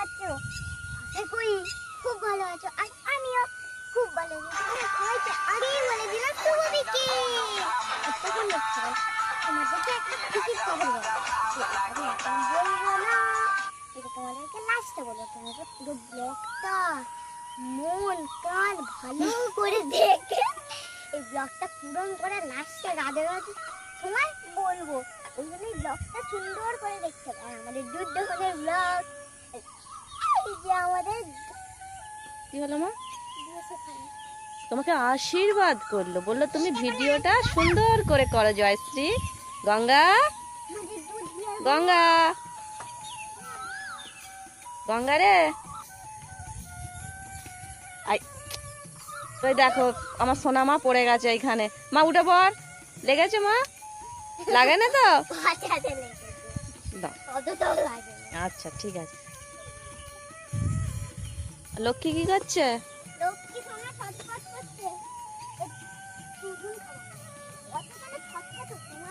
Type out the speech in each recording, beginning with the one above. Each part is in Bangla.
আছো? আশা করি খুব ভালো আছো। আর আমিও খুব ভালো আছি। সবাইকে আগেই বলে দিলাম শুভ বিকেল। তখন দেখছো তোমাদেরকে একটা খুশির খবর বলবো। আমি এখন বলবো না, এটা তোমাদেরকে লাস্টে বলবো। তোমাদের পুরো ব্লগটা মন কান ভালো করে দেখে এই ব্লগটা পূরণ করে লাস্টে রাধে রাধে সময় বলবো। ওই জন্য এই ব্লগটা সুন্দর করে দেখতে হবে। আর আমাদের দুধের ব্লগ, এই যে আমাদের কি হলো মা? সেখানে তোমাকে আশীর্বাদ করলো, বললো তুমি ভিডিওটা সুন্দর করে করো জয়শ্রী। গঙ্গা আমাদের দুধ দিয়ে গঙ্গা গঙ্গা রে আই, ওই দেখো আমার সোনা মা পড়ে গেছে এইখানে। মা উঠে পড়। লেগেছে মা? লাগে না তো? বাঁচাতে লেগেছে, দাও। অতটাও লাগে না। আচ্ছা ঠিক আছে। লক্ষ্মী কি করছে? লক্ষ্মী সোনা ছটফট করছে। দুধুন খাবো না, অতটাও ছটফট হচ্ছে না।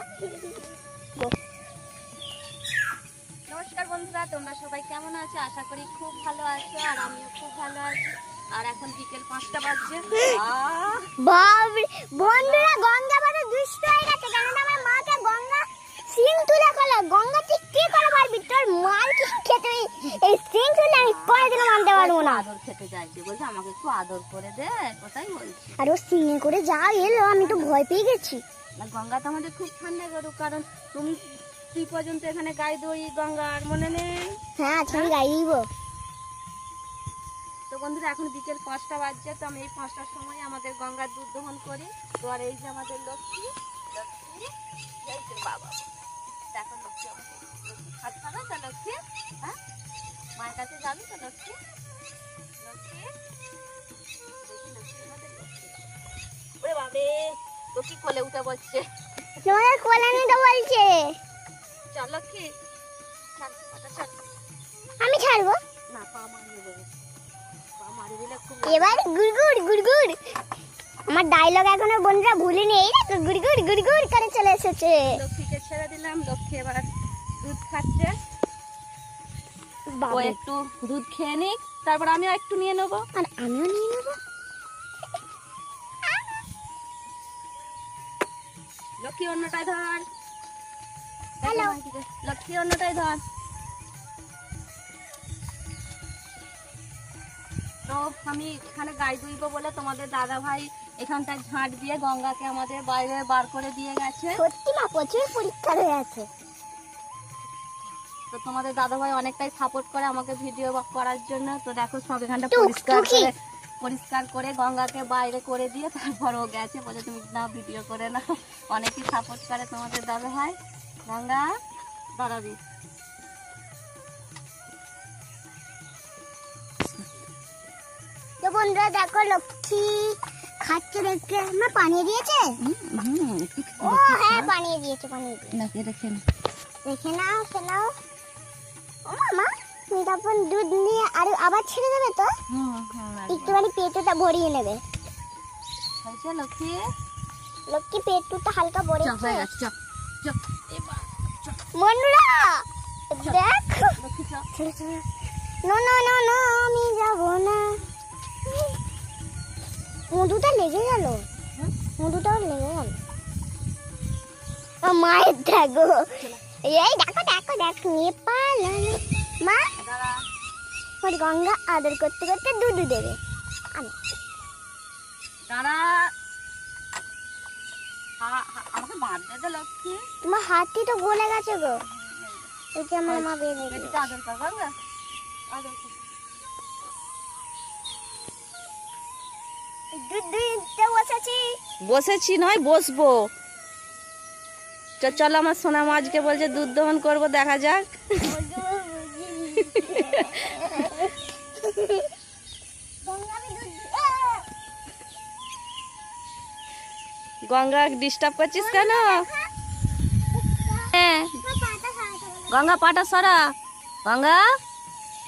নমস্কার বন্ধুরা, তোমরা সবাই কেমন আছো? আশা করি খুব ভালো আছো, আর আমিও খুব ভালো আছি। আর এখন বিকেল 5টা বাজছে। বাবরে বন্ধুরা, গঙ্গা বড় দুষ্ট হয়ে গেছে। কারণ আমার মাকে গঙ্গা সিং তুলে খেলা। গঙ্গা ঠিক কি করে পারবি? তোর মার কি খেতে এই সিং তুলে আমি কোনোদিনও মানতে পারবো না। আদর খেতে যাইছে, বলছে আমাকে একটু আদর করে দে, কোথায় বলছি। আর ও সিংয়ে করে যা এলো, আমি তো ভয় পেয়ে গেছি। না, গঙ্গা তো আমাদের খুব ঠান্ডা গরু, কারণ তুমি তুই পর্যন্ত এখানে গায়ে দই গঙ্গার মনে নেই। হ্যাঁ আজকে আমি গাই দিব। তো বন্ধুরা এখন বিকেল 5টা বাজছে, তো আমি এই 5টার সময় আমাদের গঙ্গার দুধ দহন করি। তো আর এই যে আমাদের লক্ষ্মী লক্ষ্মী এই যে বাবা, দেখো লক্ষ্মী আমাকে লক্ষ্মী খাট খাবে তো লক্ষ্মী, হ্যাঁ মায়ের কাছে যাবি তো লক্ষ্মী লক্ষ্মী দেখি লক্ষ্মী আমাদের লক্ষ্মী। ওরে বাবে, লক্ষ্মী কোলে উঠে বসছে। তোমাদের কোলে নিতে বলছে। চল লক্ষ্মী, ছাড় পাটা ছাড়। আমি ছাড়বো। না, পা মারিয়ে দেবে, পা মারিয়ে দিলে খুব এবার গুড়গুড় গুড়গুড়। আমার ডায়লগ এখনো বন্ধুরা ভুলিনি। এই দেখো গুড়গুড় গুড়গুড় করে চলে এসেছে। লক্ষ্মীকে ছেড়ে দিলাম। লক্ষ্মী এবার দুধ খাচ্ছে। ও বাবা, একটু দুধ খেয়ে নিক, তারপর আমিও একটু নিয়ে নেবো। আর আমিও নিয়ে নেবো। লক্ষ্মী অন্যটাই ধর। হ্যালো। লক্ষ্মী অন্যটাই ধর। তো আমি এখানে গাই দুইবো বলে তোমাদের দাদা ভাই এখানটায় ঝাঁট দিয়ে গঙ্গাকে আমাদের বাইরে বার করে দিয়ে গেছে। সত্যি মা প্রচুর পরীক্ষা হয়ে আছে। তো তোমাদের দাদা ভাই অনেকটাই সাপোর্ট করে আমাকে ভিডিও করার জন্য। তো দেখো সব এখানটা টুক, পরিষ্কার করে গঙ্গাকে বাইরে করে দিয়ে তারপর ও গেছে, বলে তুমি না ভিডিও করে না। অনেকই সাপোর্ট করে তোমাদের দাদা ভাই। গঙ্গা দাঁড়াবি। তো বন্ধুরা দেখো লক্ষ্মী খাচ্ছে দেখতে। মা পানিয়ে দিয়েছে? ও হ্যাঁ পানিয়ে দিয়েছে, পানিয়ে দিয়েছে। দেখে দেখে নাও খেলাও। ও মামা তুমি তখন দুধ নিয়ে আর আবার ছেড়ে দেবে তো? একটুখানি পেটুটা ভরিয়ে নেবে। হয়েছে লক্ষ্মী। লক্ষ্মী পেটুটা হালকা ভরেছে। হয়ে গেছে, চল চল এবার বন্ধুরা দেখ। লক্ষ্মী চল। ছেড়ে ছেড়ে। নো নো নো নো, আমি যাবো না। মধুটা লেগে গেল। মধুটাও লেগে গেল। মায়ের দেখো, এই দেখো দেখো দেখো নিয়ে পালালো। মা দাঁড়া। ওর গঙ্গা আদর করতে করতে দুধ দেবে। দাঁড়া, আমাকে বাঁধতে দে লক্ষ্মী। তোমার হাতটি তো গলে গেছে গো। ওই যে আমার মা বেঁধে দিল। এদিকে আদর কর গঙ্গা, আদর কর। দুধ দিতে বসেছি। বসেছি নয়, বসবো। চল আমার সোনা মা আজকে বলছে দুধ দহন করবো, দেখা যাক। গঙ্গা ডিস্টার্ব করছিস কেন? হ্যাঁ গঙ্গা পাটা সরা, গঙ্গা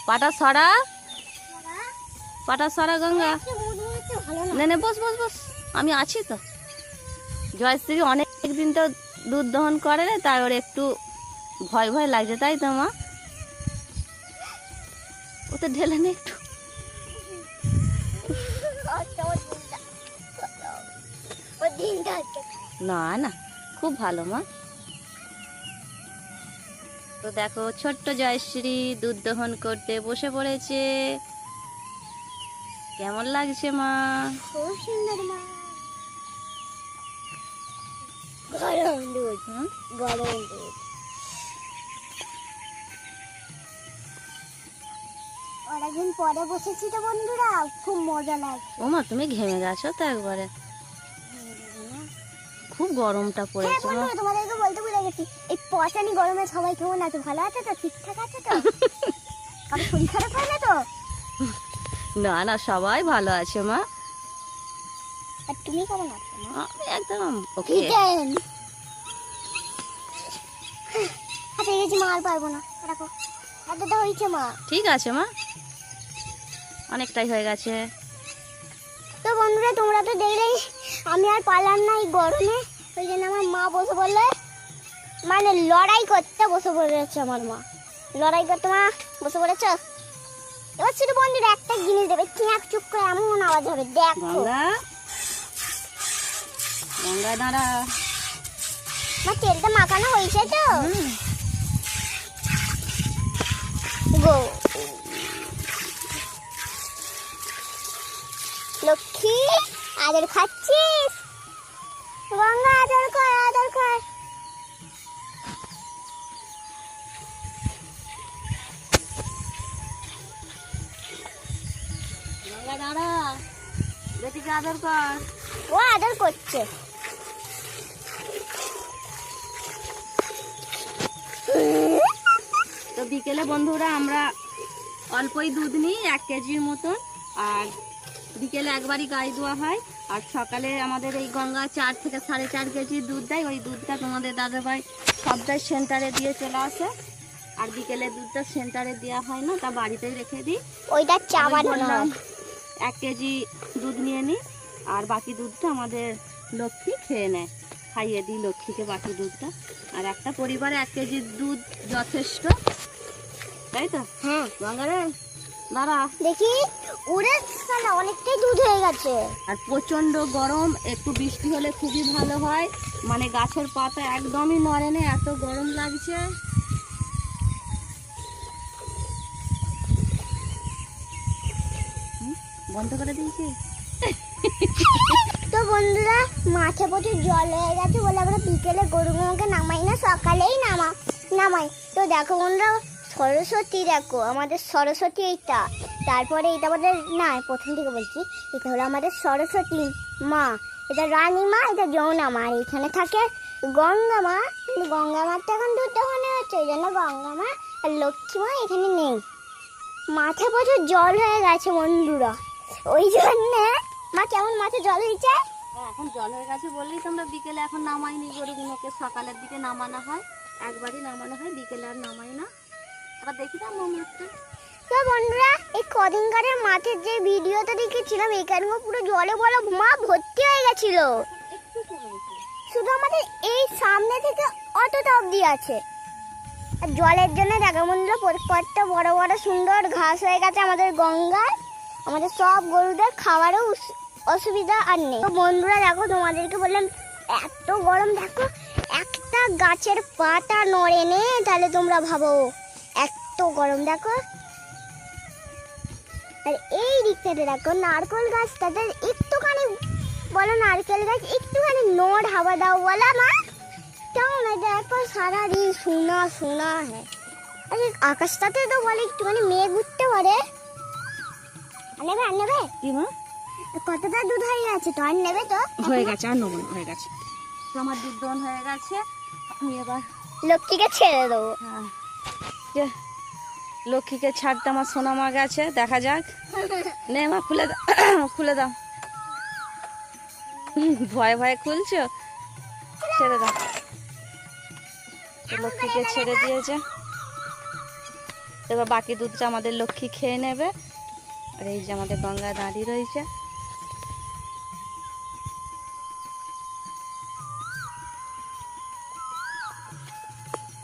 পাটা সরা, পাটা সরা গঙ্গা। নে নে বস বস বস, আমি আছি তো। জয়শ্রী অনেক দিন তো দুধ দহন করে না, তাই ওর একটু ভয় ভয় লাগছে, তাই তো মা? ওতে ঢেলে নে একটু। না না, খুব ভালো মা। তো দেখো ছোট্ট জয়শ্রী দুধ দহন করতে বসে পড়েছে। কেমন লাগছে মা? খুব সুন্দর মা। গরম দুধ, গরম দুধ। অনেকদিন পরে বসেছি তো বন্ধুরা, খুব মজা লাগছে। ও মা, তুমি ঘেমে গেছো তো একবারে, খুব গরমটা হ্যাঁ পড়েছে মা। বন্ধুরা, তোমাদেরকে বলতে ভুলে গেছি, এই পচানি গরমে সবাই কেমন আছে? ভালো আছে তো? ঠিকঠাক আছে তো? কারো শরীর খারাপ হয় না তো? না না, সবাই ভালো আছে মা। আর তুমি কেমন আছো মা? আমি একদম ওকে। চিকেন হাতে গেছি মা, আর পারবো না। রাখো, এতটা হয়েছে মা। ঠিক আছে মা, অনেকটাই হয়ে গেছে। তো বন্ধুরা, তোমরা তো দেখলেই আমি আর পারলাম না এই গরমে। ওই জন্য আমার মা বসে বললে, মানে লড়াই করতে বসে পড়েছে আমার মা। লড়াই করতে মা বসে পড়েছ। এবার শুধু বন্ধুরা একটা জিনিস দেবে, চিনাক চুপ করে এমন আওয়াজ হবে, দেখো। গঙ্গা, গঙ্গা দাঁড়া। মা তেলটা মাখানো হয়েছে তো? গো লক্ষ্মী, আদর খাচ্ছিস? গঙ্গা আদর কর, আদর কর। গঙ্গা দাঁড়া, বেটিকে আদর কর। ও আদর করছে। তো বিকেলে বন্ধুরা আমরা অল্পই দুধ নিই, 1 কেজির মতন। আর বিকেলে একবারই গায়ে দেওয়া হয়। আর সকালে আমাদের এই গঙ্গা 4 থেকে 4.5 কেজি দুধ দেয়। ওই দুধটা তোমাদের দাদাভাই সবটাই সেন্টারে দিয়ে চলে আসে। আর বিকেলে দুধটা সেন্টারে দেওয়া হয় না, তা বাড়িতেই রেখে দিই। ওইটা চা আমি বানানো বললাম হয়। 1 কেজি দুধ নিয়ে নিই, আর বাকি দুধটা আমাদের লক্ষ্মী খেয়ে নেয়। খাইয়ে দিই লক্ষ্মীকে বাকি দুধটা। আর একটা পরিবারে 1 কেজি দুধ যথেষ্ট, তাই তো? হ্যাঁ গঙ্গারে দাঁড়া। দেখি, উড়ে সালা অনেকটাই দুধ হয়ে গেছে। আর প্রচন্ড গরম, একটু বৃষ্টি হলে খুবই ভালো হয়। মানে গাছের পাতা একদমই নড়ে না, এত গরম লাগছে। বন্ধ করে দিয়েছি। তো বন্ধুরা, মাঠে প্রচুর জল হয়ে গেছে বলে আমরা বিকেলে গরুগুলোকে নামাই না, সকালেই নামাই। তো দেখো বন্ধুরা, সরস্বতী দেখো, আমাদের সরস্বতী এইটা। তারপরে এটা আমাদের, না প্রথম থেকে বলছি, এটা হলো আমাদের সরস্বতী মা, এটা রানী মা, এটা যমুনা মা। আর এখানে থাকে গঙ্গা মা, কিন্তু গঙ্গা মার তো এখন দুধ দোকানে হচ্ছে, ওই জন্য গঙ্গা মা আর লক্ষ্মী মা এখানে নেই। মাঠে প্রচুর জল হয়ে গেছে বন্ধুরা, ওই জন্যে। মা কেমন মাঠে জল হয়েছে? এখন জল হয়ে গেছে বললেই তো আমরা বিকেলে এখন নামাইনি গরুগুলোকে। সকালের দিকে নামানো হয়, একবারই নামানো হয়, বিকেলে আর নামাই না। এবার দেখি তো মাঠটা। তো বন্ধুরা, এই কদিনকারের মাঠের যে ভিডিওটা দেখেছিলাম, এখানে পুরো জলে বলো মা ভর্তি হয়ে গেছিল। একটু কমেছে। শুধু আমাদের এই সামনে থেকে অতটা অবধি আছে। আর জলের জন্য দেখো বন্ধুরা, প্রত্যেকটা বড় বড় সুন্দর ঘাস হয়ে গেছে আমাদের গঙ্গায়। আমাদের সব গরুদের খাওয়ারও অসুবিধা আর নেই। তো বন্ধুরা দেখো, তোমাদেরকে বললাম এত গরম, দেখো একটা গাছের পাতা নড়ে নে, তাহলে তোমরা ভাবো এত গরম। দেখো, আর এই দিকটাতে দেখো নারকেল গাছটাতে একটুখানি, বলো নারকেল গাছ একটুখানি নড় হাওয়া দাও বলা মা, কেমন দেখো সারা দিন সোনা সোনা হ্যাঁ। আরে আকাশটাতে তো বলে একটুখানি মেঘ উঠতে পারে। আর নেবে কি মা? কতটা দুধ হয়ে গেছে তো? আর নেবে তো? হয়ে গেছে, আর নেবো না, হয়ে গেছে। তো আমার দুধ দহন হয়ে গেছে। আমি এবার লক্ষ্মীকে ছেড়ে দেবো। হ্যাঁ, যে লক্ষ্মীকে ছাড়তে আমার সোনা মা গেছে, দেখা যাক। নে মা, খুলে দাও, খুলে দাও। ভয়ে ভয়ে খুলছো, ছেড়ে দাও। তো লক্ষ্মীকে ছেড়ে দিয়েছে, এবার বাকি দুধটা আমাদের লক্ষ্মী খেয়ে নেবে। আর এই যে আমাদের গঙ্গা দাঁড়িয়ে রয়েছে।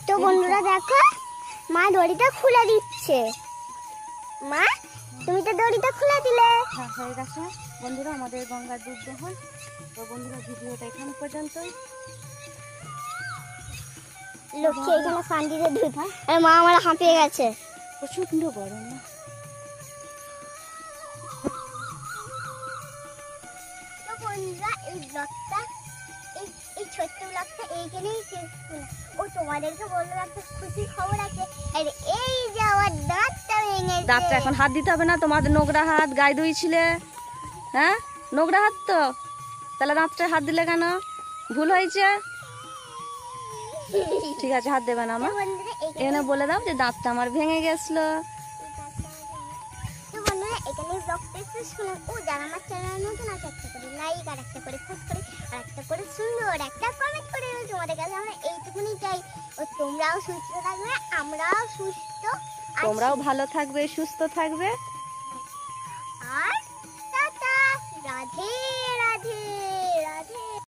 তো বন্ধুরা দেখো, মা দড়িটা খুলে দিচ্ছে। মা তুমি তো দড়িটা খুলে দিলে। হ্যাঁ হয়ে গেছে বন্ধুরা আমাদের গঙ্গার দুধ দহন। তো বন্ধুরা ভিডিওটা এখানে পর্যন্তই। লক্ষ্মী এখানে ফান্ডিতে দুধ, আর মা আমার হাঁপিয়ে গেছে। প্রচন্ড গরম না? তো বন্ধুরা এই ব্লগটা এই ছোট্ট ব্লগটা এইখানেই শেষ করলাম। ও তোমাদেরকে বললো একটা খুশি খবর আছে, আর এই যে আমার দাঁতটা ভেঙেছে। দাঁতটা এখন হাত দিতে হবে না, তোমাদের নোংরা হাত গায়ে ধুইছিলে। হ্যাঁ নোংরা হাত তো, তাহলে দাঁতটা হাত দিলে কেন? ভুল হয়েছে, ঠিক আছে হাত দেবে না তো আমার। বন্ধুরা এখানে বলে দাও যে দাঁতটা আমার ভেঙে গেছিলো। তো বন্ধুরা এখানে ব্লগটা শেষ করলাম। ও যারা আমার চ্যানেল নতুন আছে একটা করে লাইক, আর একটা করে সাবস্ক্রাইব, আর একটা করে সুন্দর একটা কমেন্ট করে দিও। তোমাদের কাছে আমরা এইটুকুনি চাই। ও তোমরাও সুস্থ থাকবে, আমরাও সুস্থ আছি। তোমরাও ভালো থাকবে, সুস্থ থাকবে। আর